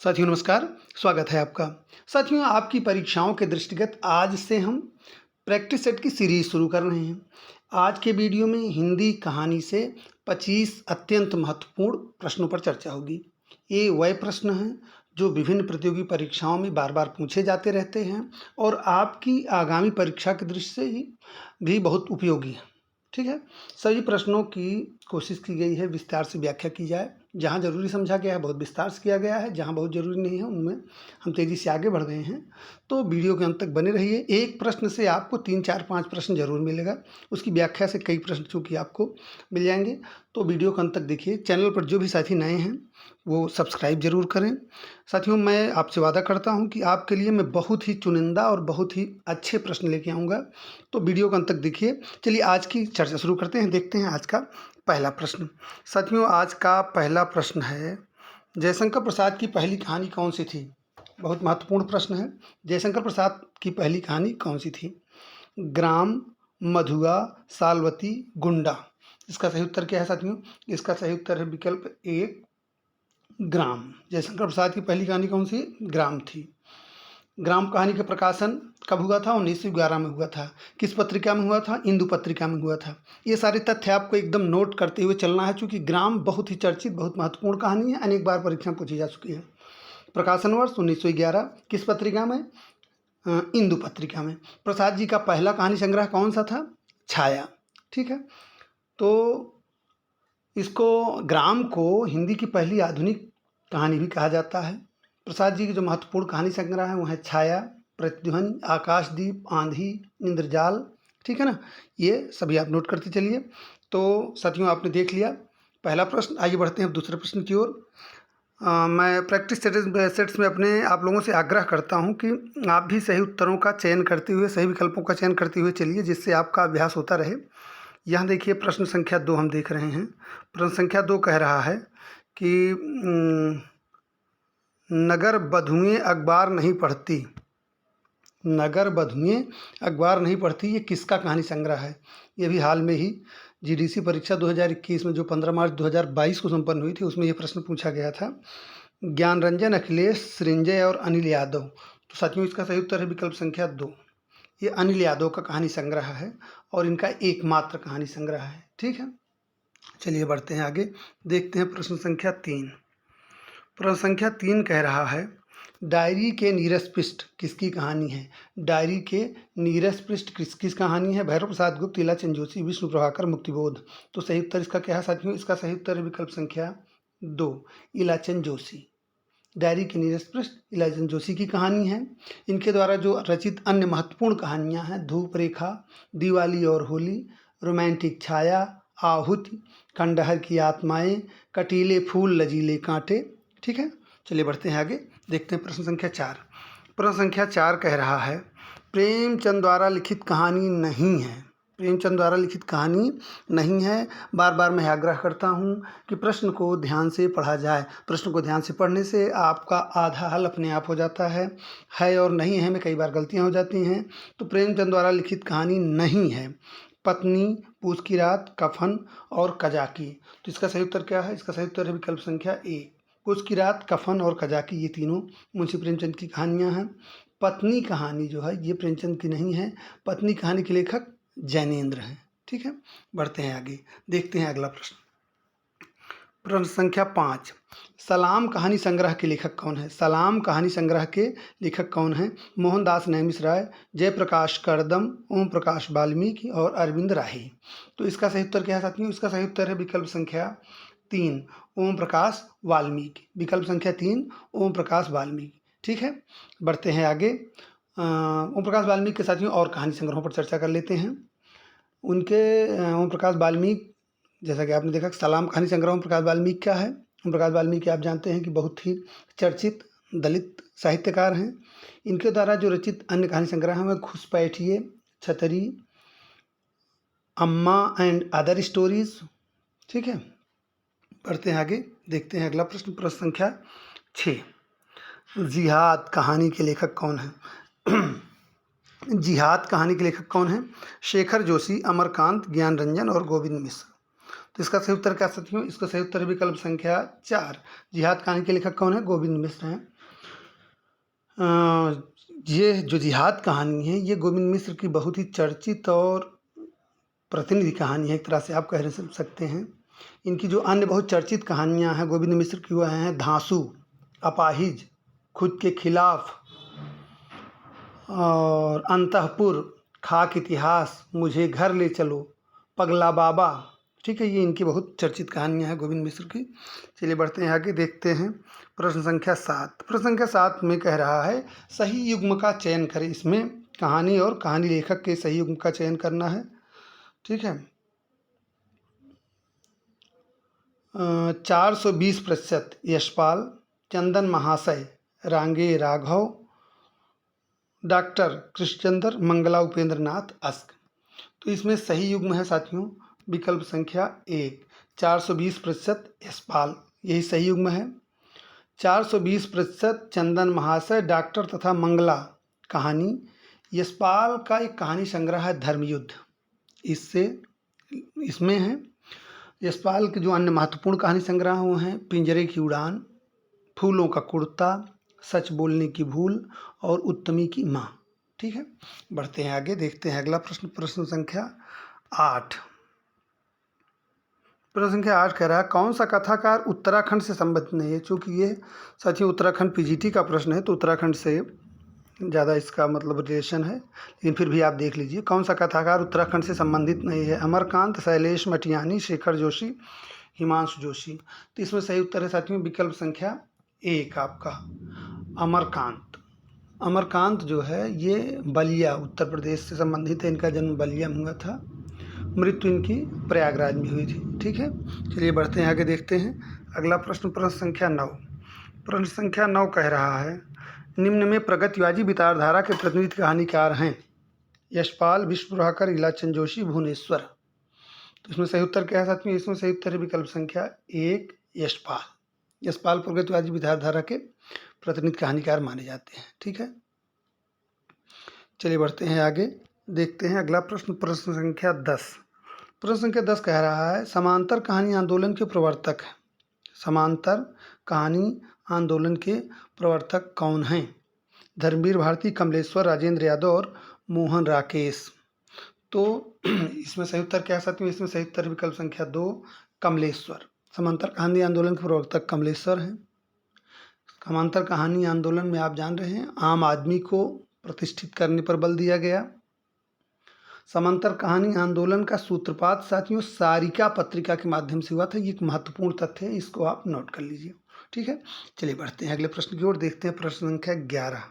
साथियों नमस्कार, स्वागत है आपका। साथियों आपकी परीक्षाओं के दृष्टिगत आज से हम प्रैक्टिस सेट की सीरीज शुरू कर रहे हैं। आज के वीडियो में हिंदी कहानी से 25 अत्यंत महत्वपूर्ण प्रश्नों पर चर्चा होगी। ये वह प्रश्न हैं जो विभिन्न प्रतियोगी परीक्षाओं में बार बार पूछे जाते रहते हैं और आपकी आगामी परीक्षा की दृष्टि से ही भी बहुत उपयोगी है। ठीक है, सभी प्रश्नों की कोशिश की गई है विस्तार से व्याख्या की जाए। जहाँ ज़रूरी समझा गया है बहुत विस्तार से किया गया है, जहाँ बहुत ज़रूरी नहीं है उनमें हम तेज़ी से आगे बढ़ गए हैं। तो वीडियो के अंत तक बने रहिए। एक प्रश्न से आपको 3, 4, 5 प्रश्न जरूर मिलेगा, उसकी व्याख्या से कई प्रश्न चूँकि आपको मिल जाएंगे। तो वीडियो के अंत तक देखिए। चैनल पर जो भी साथी नए हैं वो सब्सक्राइब जरूर करें। साथियों मैं आपसे वादा करता हूँ कि आपके लिए मैं बहुत ही चुनिंदा और बहुत ही अच्छे प्रश्न लेके आऊँगा। तो वीडियो के अंत तक देखिए। चलिए आज की चर्चा शुरू करते हैं। देखते हैं आज का पहला प्रश्न। साथियों आज का पहला प्रश्न है, जयशंकर प्रसाद की पहली कहानी कौन सी थी? बहुत महत्वपूर्ण प्रश्न है। जयशंकर प्रसाद की पहली कहानी कौन सी थी? ग्राम, मधुआ, सालवती, गुंडा। इसका सही उत्तर क्या है साथियों? इसका सही उत्तर है विकल्प एक, ग्राम। जयशंकर प्रसाद की पहली कहानी कौन सी? ग्राम थी। ग्राम कहानी का प्रकाशन कब हुआ था? 1911 में हुआ था। किस पत्रिका में हुआ था? इंदु पत्रिका में हुआ था। ये सारे तथ्य आपको एकदम नोट करते हुए चलना है, क्योंकि ग्राम बहुत ही चर्चित, बहुत महत्वपूर्ण कहानी है, अनेक बार परीक्षा में पूछी जा चुकी है। प्रकाशन वर्ष 1911। किस पत्रिका में? इंदु पत्रिका में। प्रसाद जी का पहला कहानी संग्रह कौन सा था? छाया। ठीक है, तो इसको ग्राम को हिंदी की पहली आधुनिक कहानी भी कहा जाता है। प्रसाद जी की जो महत्वपूर्ण कहानी संग्रह है वो है छाया, प्रतिध्वनि, आकाशदीप, आंधी, इंद्रजाल। ठीक है ना, ये सभी आप नोट करते चलिए। तो साथियों आपने देख लिया पहला प्रश्न। आइए बढ़ते हैं अब दूसरे प्रश्न की ओर। मैं प्रैक्टिस सेट्स में अपने आप लोगों से आग्रह करता हूं कि आप भी सही उत्तरों का चयन करते हुए, सही विकल्पों का चयन करते हुए चलिए, जिससे आपका अभ्यास होता रहे। यहाँ देखिए प्रश्न संख्या 2 हम देख रहे हैं। प्रश्न संख्या 2 कह रहा है कि नगर बधुएं अखबार नहीं पढ़ती। नगर बधुएं अखबार नहीं पढ़ती, ये किसका कहानी संग्रह है? ये भी हाल में ही जीडीसी परीक्षा 2021 में जो 15 मार्च 2022 को संपन्न हुई थी उसमें ये प्रश्न पूछा गया था। ज्ञानरंजन, अखिलेश, सृंजय और अनिल यादव। तो साथियों इसका सही उत्तर है विकल्प संख्या 2। ये अनिल यादव का कहानी संग्रह है और इनका एकमात्र कहानी संग्रह है। ठीक है, चलिए बढ़ते हैं आगे। देखते हैं प्रश्न संख्या 3। प्रश्न संख्या 3 कह रहा है, डायरी के नीरस पृष्ठ किसकी कहानी है? डायरी के नीरस पृष्ठ किस कहानी है? भैरव प्रसाद गुप्त, इलाचंद जोशी, विष्णु प्रभाकर, मुक्तिबोध। तो सही उत्तर इसका क्या है साथियों? इसका सही उत्तर है विकल्प संख्या 2, इलाचंद जोशी। डायरी के नीरस पृष्ठ इलाचंद जोशी की कहानी है। इनके द्वारा जो रचित अन्य महत्वपूर्ण कहानियाँ हैं, धूप रेखा, दिवाली और होली, रोमांटिक छाया, आहुति, खंडहर की आत्माएं, कटीले फूल लजीले कांटे। ठीक है, चलिए बढ़ते हैं आगे। देखते हैं प्रश्न संख्या 4। प्रश्न संख्या 4 कह रहा है, प्रेमचंद द्वारा लिखित कहानी नहीं है। प्रेमचंद द्वारा लिखित कहानी नहीं है। बार बार मैं आग्रह करता हूँ कि प्रश्न को ध्यान से पढ़ा जाए। प्रश्न को ध्यान से पढ़ने से आपका आधा हल अपने आप हो जाता है और नहीं है में कई बार गलतियाँ हो जाती हैं। तो प्रेमचंद द्वारा लिखित कहानी नहीं है। पत्नी, पूस की रात, कफन और कजाकी। तो इसका सही उत्तर क्या है? इसका सही उत्तर है विकल्प संख्या 1, पूस की रात, कफन और कजाकी। ये तीनों मुंशी प्रेमचंद की कहानियाँ हैं। पत्नी कहानी जो है ये प्रेमचंद की नहीं है। पत्नी कहानी के लेखक जैनेन्द्र हैं। ठीक है, बढ़ते हैं आगे। देखते हैं अगला प्रश्न। प्रश्न संख्या 5, सलाम कहानी संग्रह के लेखक कौन है? सलाम कहानी संग्रह के लेखक कौन है? मोहनदास नैमिषराय, जयप्रकाश करदम, ओम प्रकाश वाल्मीकि और अरविंद राही। तो इसका सही उत्तर क्या है साथियों? इसका सही उत्तर है विकल्प संख्या 3, ओम प्रकाश वाल्मीकि। विकल्प संख्या 3, ओम प्रकाश वाल्मीकि। ठीक है, बढ़ते हैं आगे। ओम प्रकाश वाल्मीकि के साथियों और कहानी संग्रहों पर चर्चा कर लेते हैं। उनके ओम प्रकाश वाल्मीकि, जैसा कि आपने देखा, सलाम कहानी संग्रह ओम प्रकाश वाल्मीकि का है। ओम प्रकाश वाल्मीकि आप जानते हैं कि बहुत ही चर्चित दलित साहित्यकार हैं। इनके द्वारा जो रचित अन्य कहानी संग्रह हैं घुसपैठिए, छतरी, अम्मा एंड अदर स्टोरीज। ठीक है, बढ़ते हैं आगे। देखते हैं अगला प्रश्न। प्रश्न संख्या 6, जिहाद कहानी के लेखक कौन है? जिहाद कहानी के लेखक कौन है? शेखर जोशी, अमरकांत, ज्ञानरंजन और गोविंद मिश्र। तो इसका सही उत्तर क्या साथियों? इसका सही उत्तर है विकल्प संख्या 4, जिहाद कहानी के लेखक कौन है? गोविंद मिश्र हैं। ये जो जिहाद कहानी है ये गोविंद मिश्र की बहुत ही चर्चित और प्रतिनिधि कहानी है, एक तरह से आप कह सकते हैं। इनकी जो अन्य बहुत चर्चित कहानियाँ हैं गोविंद मिश्र की, वह हैं धांसू, अपाहिज, खुद के खिलाफ और अंतःपुर, खाक इतिहास, मुझे घर ले चलो, पगला बाबा। ठीक है, ये इनकी बहुत चर्चित कहानियाँ हैं गोविंद मिश्र की। चलिए बढ़ते हैं आगे, देखते हैं प्रश्न संख्या 7। प्रश्न संख्या 7 में कह रहा है सही युग्म का चयन करें। इसमें कहानी और कहानी लेखक के सही युग्म का चयन करना है। ठीक है, 420% यशपाल, चंदन महाशय, रांगे राघव, डॉक्टर कृष्णचंद्र, मंगला उपेंद्र नाथ अस्क। तो इसमें सही युग्म है साथियों विकल्प संख्या 1, 420% यशपाल, यही सही युग्म है। 420% चंदन महाशय, डॉक्टर तथा मंगला कहानी। यशपाल का एक कहानी संग्रह है धर्मयुद्ध, इसमें है। यशपाल के जो अन्य महत्वपूर्ण कहानी संग्रह वो हैं पिंजरे की उड़ान, फूलों का कुर्ता, सच बोलने की भूल और उत्तमी की माँ। ठीक है, बढ़ते हैं आगे, देखते हैं अगला प्रश्न। प्रश्न संख्या 8। प्रश्न संख्या 8 कह रहा है कौन सा कथाकार उत्तराखंड से संबंधित नहीं है। चूँकि ये साथियों उत्तराखंड पीजीटी का प्रश्न है तो उत्तराखंड से ज़्यादा इसका मतलब रिलेशन है, लेकिन फिर भी आप देख लीजिए कौन सा कथाकार उत्तराखंड से संबंधित नहीं है। अमरकांत, शैलेश मटियानी, शेखर जोशी, हिमांशु जोशी। तो इसमें सही उत्तर है साथियों विकल्प संख्या 1 आपका अमरकांत। अमरकांत जो है ये बलिया उत्तर प्रदेश से संबंधित है। इनका जन्म बलिया में हुआ था, मृत्यु इनकी प्रयागराज में हुई थी। ठीक है, चलिए बढ़ते हैं आगे, देखते हैं अगला प्रश्न। प्रश्न संख्या 9। प्रश्न संख्या 9 कह रहा है निम्न में प्रगतिवादी विचारधारा के प्रतिनिधि कहानीकार हैं यशपाल, विश्व प्रभाकर, इलाचंद जोशी, भुवनेश्वर। तो इसमें सही उत्तर क्या है साथियों? इसमें सही उत्तर है विकल्प संख्या 1 यशपाल। यशपाल प्रगतिवादी विचारधारा के प्रतिनिधि कहानीकार माने जाते हैं। ठीक है, चलिए बढ़ते हैं आगे, देखते हैं अगला प्रश्न। प्रश्न संख्या 10। प्रश्न संख्या 10 कह रहा है समांतर कहानी आंदोलन के प्रवर्तक हैं। समांतर कहानी आंदोलन के प्रवर्तक कौन हैं? धर्मवीर भारती, कमलेश्वर, राजेंद्र यादव और मोहन राकेश। तो इसमें सही उत्तर क्या है साथियों? इसमें सही उत्तर विकल्प संख्या 2 कमलेश्वर। समांतर कहानी आंदोलन के प्रवर्तक कमलेश्वर हैं। समांतर कहानी आंदोलन में आप जान रहे हैं आम आदमी को प्रतिष्ठित करने पर बल दिया गया। समांतर कहानी आंदोलन का सूत्रपात साथियों सारिका पत्रिका के माध्यम से हुआ था। ये एक महत्वपूर्ण तथ्य है, इसको आप नोट कर लीजिए। ठीक है, चलिए बढ़ते हैं अगले प्रश्न की ओर, देखते हैं प्रश्न संख्या 11।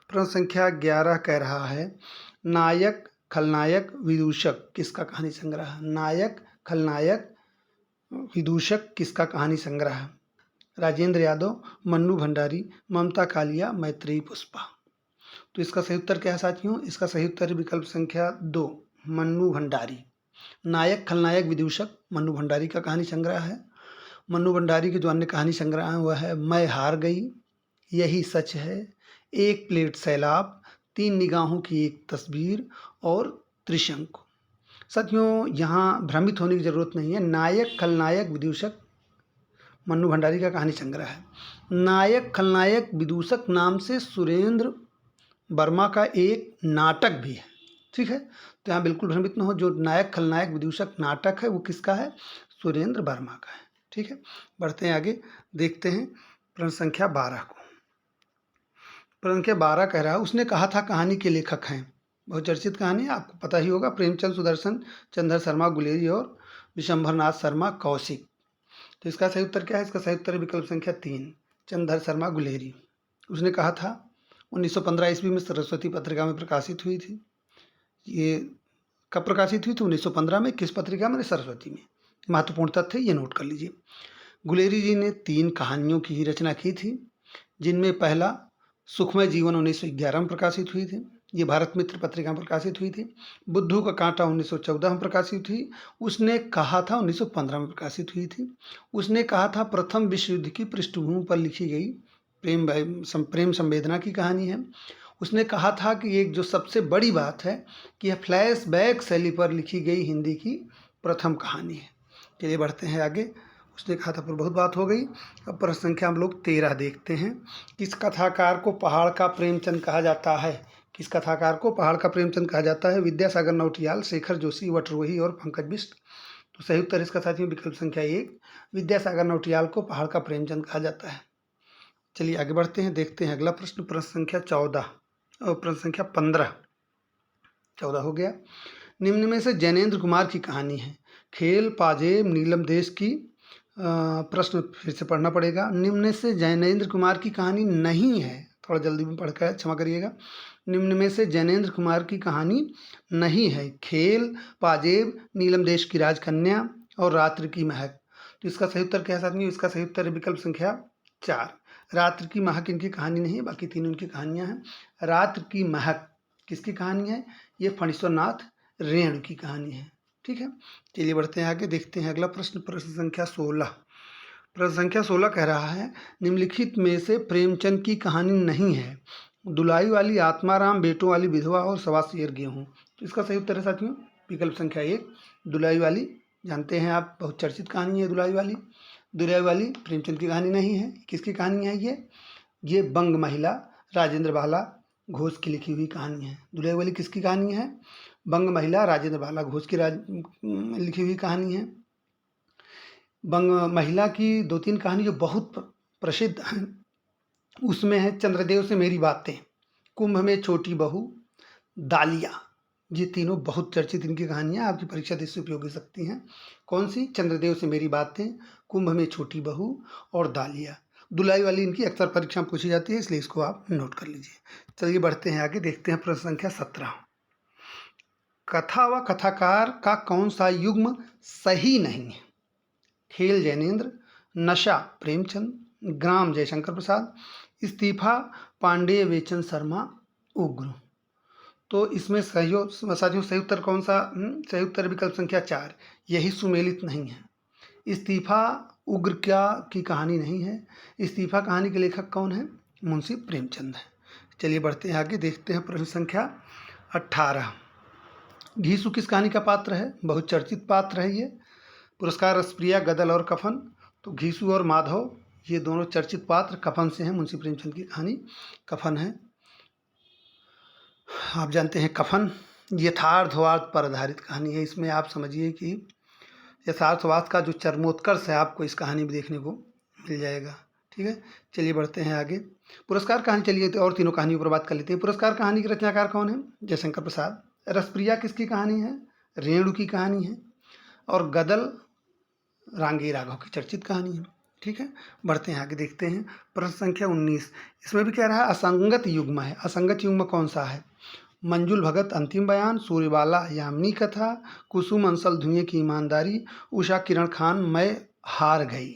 प्रश्न संख्या 11 कह रहा है नायक, खलनायक, विदूषक किसका कहानी संग्रह है? नायक, खलनायक, विदूषक किसका कहानी संग्रह है? राजेंद्र यादव, मन्नू भंडारी, ममता कालिया, मैत्रेयी पुष्पा। तो इसका सही उत्तर क्या है साथियों? इसका सही उत्तर विकल्प संख्या 2 मन्नू भंडारी। नायक, खलनायक, विदूषक मन्नू भंडारी का कहानी संग्रह है। मन्नू भंडारी के जो अन्य कहानी संग्रह हैं वह है मैं हार गई, यही सच है, एक प्लेट सैलाब, 3 निगाहों की एक तस्वीर और त्रिशंकु। साथियों यहाँ भ्रमित होने की जरूरत नहीं है। नायक, खलनायक, विदूषक मन्नू भंडारी का कहानी संग्रह है। नायक, खलनायक, विदूषक नाम से सुरेंद्र वर्मा का एक नाटक भी है। ठीक है, तो यहाँ बिल्कुल भ्रमित न हो। जो नायक, खलनायक, विदूषक नाटक है वो किसका है? सुरेंद्र वर्मा का है। ठीक है, बढ़ते हैं आगे, देखते हैं प्रश्न संख्या 12 को। प्रश्न संख्या 12 कह रहा है उसने कहा था कहानी के लेखक हैं। बहुत चर्चित कहानी है, आपको पता ही होगा। प्रेमचंद, सुदर्शन, चंद्र शर्मा गुलेरी और विशंभरनाथ शर्मा कौशिक। तो इसका सही उत्तर क्या है? इसका सही उत्तर विकल्प संख्या 3 चंद्र शर्मा गुलेरी। उसने कहा था 1915 ईस्वी में सरस्वती पत्रिका में प्रकाशित हुई थी। ये कब प्रकाशित हुई थी? 1915 में। किस पत्रिका में? सरस्वती में। महत्वपूर्ण तथ्य ये नोट कर लीजिए। गुलेरी जी ने 3 कहानियों की ही रचना की थी, जिनमें पहला सुखमय जीवन 1911 में प्रकाशित हुई थी। ये भारत मित्र पत्रिका में प्रकाशित हुई थी। बुद्धू का कांटा 1914 में प्रकाशित हुई। उसने कहा था 1915 में प्रकाशित हुई थी। उसने कहा था प्रथम विश्व युद्ध की पृष्ठभूमि पर लिखी गई प्रेम संवेदना की कहानी है। उसने कहा था कि एक जो सबसे बड़ी बात है कि यह फ्लैशबैक शैली पर लिखी गई हिंदी की प्रथम कहानी है। चलिए बढ़ते हैं आगे, उसने कहा था पर बहुत बात हो गई। अब प्रश्न संख्या हम लोग 13 देखते हैं। किस कथाकार को पहाड़ का प्रेमचंद कहा जाता है? किस कथाकार को पहाड़ का प्रेमचंद कहा जाता है? विद्यासागर नौटियाल, शेखर जोशी, वटरोही और पंकज बिष्ट। तो सही उत्तर इसका साथियों विकल्प संख्या 1, विद्यासागर नौटियाल को पहाड़ का प्रेमचंद कहा जाता है। चलिए आगे बढ़ते हैं, देखते हैं अगला प्रश्न। प्रश्न संख्या 14 और प्रश्न संख्या 15। 14 हो गया। निम्न में से जैनेन्द्र कुमार की कहानी है। खेल, पाजेब, नीलम देश की प्रश्न फिर से पढ़ना पड़ेगा। निम्न से जैनेन्द्र कुमार की कहानी नहीं है, थोड़ा जल्दी में पढ़कर क्षमा करिएगा। निम्न में से जैनेन्द्र कुमार की कहानी नहीं है। खेल, पाजेब, नीलम देश की राजकन्या और रात्रि की महक। तो इसका सही उत्तर क्या है साथियों? इसका सही उत्तर है विकल्प संख्या 4, रात्रि की महक इनकी कहानी नहीं है, बाकी तीनों इनकी कहानियां हैं। रात्रि की महक किसकी कहानी है? ये फणीश्वर नाथ रेणु की कहानी है। ठीक है, चलिए बढ़ते हैं आगे, देखते हैं अगला प्रश्न। प्रश्न संख्या 16। प्रश्न संख्या 16 कह रहा है निम्नलिखित में से प्रेमचंद की कहानी नहीं है। दुलाई वाली आत्माराम, बेटों वाली विधवा और सवा शेर गेहूँ। तो इसका सही उत्तर है साथियों विकल्प संख्या 1, दुलाई वाली। जानते हैं आप, बहुत चर्चित कहानी है दुलाई वाली। दुलाई वाली प्रेमचंद की कहानी नहीं है। किसकी कहानी है ये बंग महिला राजेंद्र बाला घोष की लिखी हुई कहानी है। दुलाई वाली किसकी कहानी है? बंग महिला राजेंद्र बाला घोष की लिखी हुई कहानी है। बंग महिला की 2-3 कहानी जो बहुत प्रसिद्ध हैं उसमें है चंद्रदेव से मेरी बातें, कुंभ में छोटी बहू, दालिया। ये तीनों बहुत चर्चित इनकी कहानियाँ आपकी परीक्षा दृष्टि उपयोगी सकती हैं। कौन सी? चंद्रदेव से मेरी बातें, कुंभ में छोटी बहू और दालिया। दुलाई वाली इनकी अक्सर परीक्षा में पूछी जाती है, इसलिए इसको आप नोट कर लीजिए। चलिए बढ़ते हैं आगे, देखते हैं प्रश्न संख्या 17। कथा व कथाकार का कौन सा युग्म सही नहीं है? खेल जैनेन्द्र, नशा प्रेमचंद, ग्राम जयशंकर प्रसाद, इस्तीफा पांडेय वेचन शर्मा, उग्र। तो इसमें साथियों सही उत्तर कौन सा? सही उत्तर विकल्प संख्या 4, यही सुमेलित नहीं है। इस्तीफा उग्र की कहानी नहीं है। इस्तीफा कहानी के लेखक कौन है? मुंशी प्रेमचंद है। चलिए बढ़ते हैं आगे, देखते हैं प्रश्न संख्या 18। घीसू किस कहानी का पात्र है? बहुत चर्चित पात्र है ये। पुरस्कार रसप्रिया, गदल और कफन। तो घीसू और माधव ये दोनों चर्चित पात्र कफन से हैं। मुंशी प्रेमचंद की कहानी कफन है। आप जानते हैं कफन यथार्थवाद पर आधारित कहानी है। इसमें आप समझिए कि यथार्थवाद का जो चरमोत्कर्ष है आपको इस कहानी में देखने को मिल जाएगा। ठीक है, चलिए बढ़ते हैं आगे। पुरस्कार कहानी, चलिए और तीनों कहानियों पर बात कर लेते हैं। पुरस्कार कहानी के रचनाकार कौन है? जयशंकर प्रसाद। रसप्रिया किसकी कहानी है? रेणु की कहानी है। और गदल रांगे राघव की चर्चित कहानी है। ठीक है, बढ़ते हैं आगे, देखते हैं प्रश्न संख्या 19। इसमें भी कह रहा है असंगत युग्म है। असंगत युग्म कौन सा है? मंजुल भगत अंतिम बयान, सूर्यबाला यामिनी कथा, कुसुम अंसल धुएं की ईमानदारी, उषा किरण खान मैं हार गई।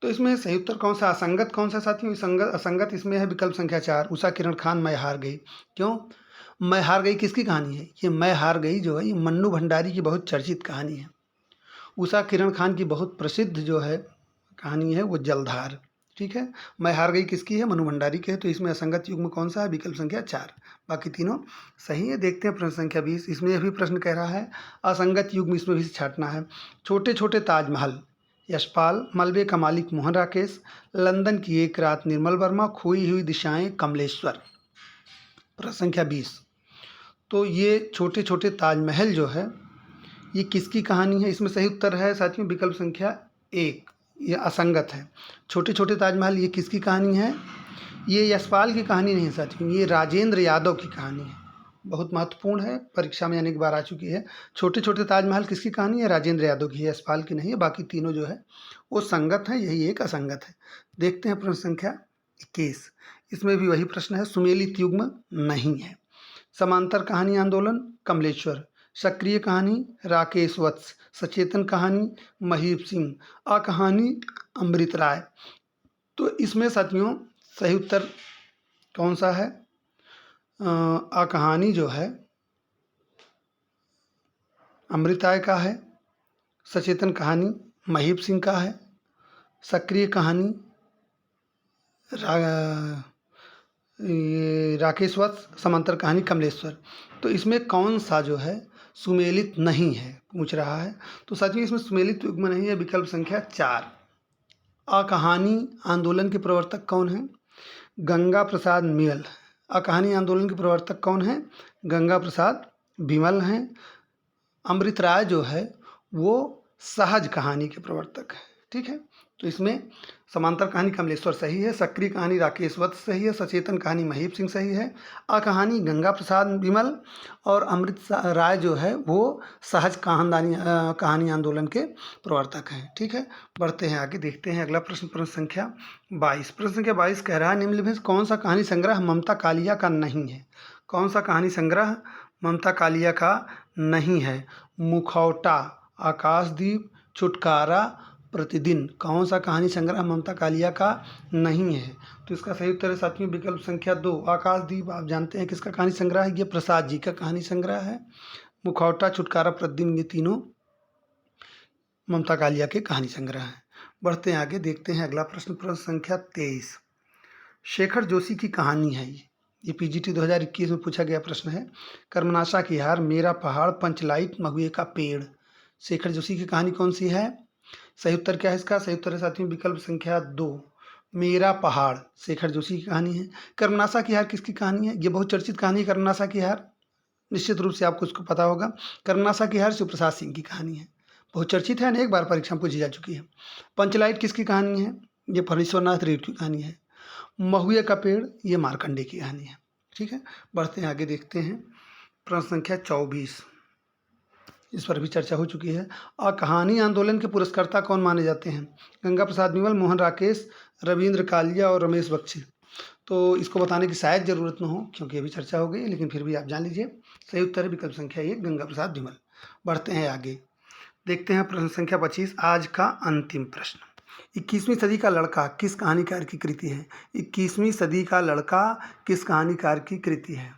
तो इसमें सही उत्तर कौन सा? असंगत कौन सा साथियों? असंगत इसमें है विकल्प संख्या 4, उषा किरण खान मैं हार गई। क्यों मैं हार गई? किसकी कहानी है ये? मैं हार गई जो है ये मन्नू भंडारी की बहुत चर्चित कहानी है। उषा किरण खान की बहुत प्रसिद्ध जो है कहानी है वो जलधार। ठीक है, मैं हार गई किसकी है? मनु भंडारी के है। तो इसमें असंगत युग्म कौन सा है? विकल्प संख्या 4, बाकी तीनों सही है। देखते हैं प्रश्न संख्या 20। इसमें भी प्रश्न कह रहा है असंगत युग्म इसमें भी छांटना है। छोटे छोटे ताजमहल, यशपाल, मलबे का मालिक मोहन राकेश, लंदन की एक रात निर्मल वर्मा, खोई हुई दिशाएं कमलेश्वर। प्रश्न संख्या 20। तो ये छोटे छोटे ताजमहल जो है ये किसकी कहानी है? इसमें सही उत्तर है साथियों विकल्प संख्या 1, ये असंगत है। छोटे छोटे ताजमहल ये किसकी कहानी है? ये यशपाल की कहानी नहीं है साथियों, ये राजेंद्र यादव की कहानी है। बहुत महत्वपूर्ण है, परीक्षा में अनेक बार आ चुकी है। छोटे छोटे ताजमहल किसकी कहानी है? राजेंद्र यादव की है, यशपाल की नहीं है। बाकी तीनों जो है वो संगत है, यही एक असंगत है। देखते हैं प्रश्न संख्या 21। इसमें भी वही प्रश्न है, सुमेलित युग्म नहीं है। समांतर कहानी आंदोलन कमलेश्वर, सक्रिय कहानी राकेश वत्स, सचेतन कहानी महीप सिंह, आ कहानी अमृत राय। तो इसमें साथियों सही उत्तर कौन सा है? आ कहानी जो है अमृत राय का है, सचेतन कहानी महीप सिंह का है, सक्रिय कहानी ये राकेश वत्स, समांतर कहानी कमलेश्वर। तो इसमें कौन सा जो है सुमेलित नहीं है, पूछ रहा है। तो साथियों इसमें सुमेलित युग्म नहीं है, विकल्प संख्या 4। अकहानी आंदोलन के प्रवर्तक कौन है? गंगा प्रसाद विमल। अकहानी आंदोलन के प्रवर्तक कौन है? गंगा प्रसाद विमल हैं। अमृत राय जो है वो सहज कहानी के प्रवर्तक है। ठीक है, तो इसमें समांतर कहानी कमलेश्वर सही है, सक्रिय कहानी राकेश वत्स सही है, सचेतन कहानी महीप सिंह सही है, अकहानी गंगा प्रसाद विमल और अमृत राय जो है वो सहज कहानी आंदोलन के प्रवर्तक हैं। ठीक है, बढ़ते हैं आगे, देखते हैं अगला प्रश्न, प्रश्न संख्या 22। प्रश्न संख्या 22 कह रहा है निम्नलिखित में कौन सा कहानी संग्रह ममता कालिया का नहीं है? कौन सा कहानी संग्रह ममता कालिया का नहीं है? मुखौटा, आकाशदीप, छुटकारा, प्रतिदिन। कौन सा कहानी संग्रह ममता कालिया का नहीं है? तो इसका सही उत्तर है साथियों विकल्प संख्या 2, आकाशदीप। आप जानते हैं किसका कहानी संग्रह है? ये प्रसाद जी का कहानी संग्रह है। मुखौटा, छुटकारा, प्रतिदिन, ये तीनों ममता कालिया के कहानी संग्रह हैं। बढ़ते हैं आगे, देखते हैं अगला प्रश्न, प्रश्न संख्या 23। शेखर जोशी की कहानी है ये पीजीटी 2021 में पूछा गया प्रश्न है। कर्मनाशा की हार, मेरा पहाड़, पंचलाइट, महुए का पेड़। शेखर जोशी की कहानी कौन सी है? सही उत्तर क्या है इसका? सही उत्तर है साथियों विकल्प संख्या 2, मेरा पहाड़ शेखर जोशी की कहानी है। कर्मनाशा की हार किसकी कहानी है? ये बहुत चर्चित कहानी है कर्मनाशा की हार, निश्चित रूप से आपको इसको पता होगा। कर्मनाशा की हार शिवप्रसाद सिंह की कहानी है, बहुत चर्चित है, अनेक बार परीक्षा में पूछी जा चुकी है। पंचलाइट किसकी कहानी है? ये फणीश्वरनाथ रेड्डी की कहानी है। महुए का पेड़ ये मार्कंडे की कहानी है। ठीक है, बढ़ते हैं आगे, देखते हैं प्रश्न संख्या 24। इस पर भी चर्चा हो चुकी है। कहानी आंदोलन के पुरस्कर्ता कौन माने जाते हैं? गंगा प्रसाद विमल, मोहन राकेश, रविंद्र कालिया और रमेश बख्शी। तो इसको बताने की शायद ज़रूरत न हो क्योंकि अभी चर्चा हो गई, लेकिन फिर भी आप जान लीजिए सही उत्तर है विकल्प संख्या 1, गंगा प्रसाद विमल। बढ़ते हैं आगे, देखते हैं प्रश्न संख्या 25, आज का अंतिम प्रश्न। 21वीं सदी का लड़का किस कहानीकार की कृति है? 21वीं सदी का लड़का किस कहानीकार की कृति है?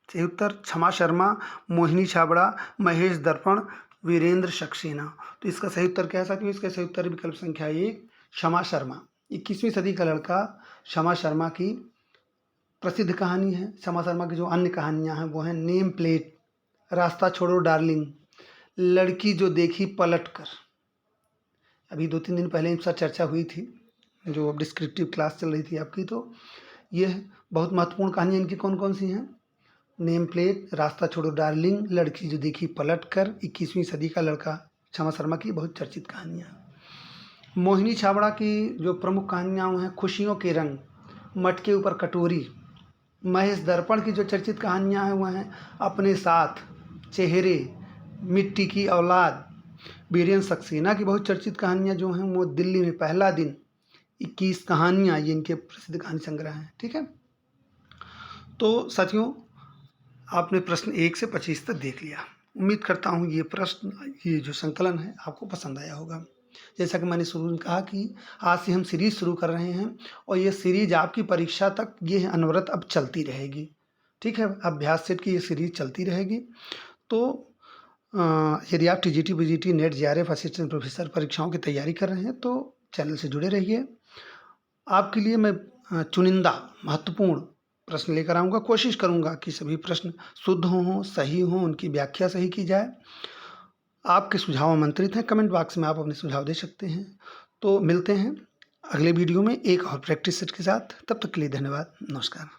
सही उत्तर क्षमा शर्मा, मोहिनी छाबड़ा, महेश दर्पण, वीरेंद्र सक्सेना। तो इसका सही उत्तर क्या है साथियों? इसका सही उत्तर विकल्प संख्या 1, क्षमा शर्मा। 21वीं सदी का लड़का क्षमा शर्मा की प्रसिद्ध कहानी है। क्षमा शर्मा की जो अन्य कहानियां हैं वो हैं नेम प्लेट, रास्ता छोड़ो डार्लिंग, लड़की जो देखी पलट कर। अभी 2-3 दिन पहले इन पर चर्चा हुई थी, जो अब डिस्क्रिप्टिव क्लास चल रही थी आपकी, तो ये बहुत महत्वपूर्ण कहानियाँ इनकी कौन कौन सी हैं? नेम प्लेट, रास्ता छोड़ो डार्लिंग, लड़की जो देखी पलट कर, 21वीं सदी का लड़का, क्षमा शर्मा की बहुत चर्चित कहानियाँ। मोहिनी छाबड़ा की जो प्रमुख कहानियाँ हैं खुशियों के रंग, मटके ऊपर कटोरी। महेश दर्पण की जो चर्चित कहानियाँ हैं वह हैं अपने साथ, चेहरे, मिट्टी की औलाद। वीरेंद्र सक्सेना की बहुत चर्चित कहानियाँ जो हैं वो दिल्ली में पहला दिन, 21 कहानियाँ, ये इनके प्रसिद्ध कहानी संग्रह हैं। ठीक है, तो साथियों आपने प्रश्न 1 से 25 तक देख लिया। उम्मीद करता हूँ ये जो संकलन है आपको पसंद आया होगा। जैसा कि मैंने शुरू में कहा कि आज से हम सीरीज़ शुरू कर रहे हैं और ये सीरीज़ आपकी परीक्षा तक ये अनवरत अब चलती रहेगी। ठीक है, अभ्यास सेट की ये सीरीज़ चलती रहेगी। तो यदि आप TGT, PGT, net, JRF, assistant professor परीक्षाओं की तैयारी कर रहे हैं तो चैनल से जुड़े रहिए। आपके लिए मैं चुनिंदा महत्वपूर्ण प्रश्न लेकर आऊँगा। कोशिश करूँगा कि सभी प्रश्न शुद्ध हों, सही हों, उनकी व्याख्या सही की जाए। आपके सुझाव आमंत्रित हैं, कमेंट बॉक्स में आप अपने सुझाव दे सकते हैं। तो मिलते हैं अगले वीडियो में एक और प्रैक्टिस सेट के साथ। तब तक के लिए धन्यवाद, नमस्कार।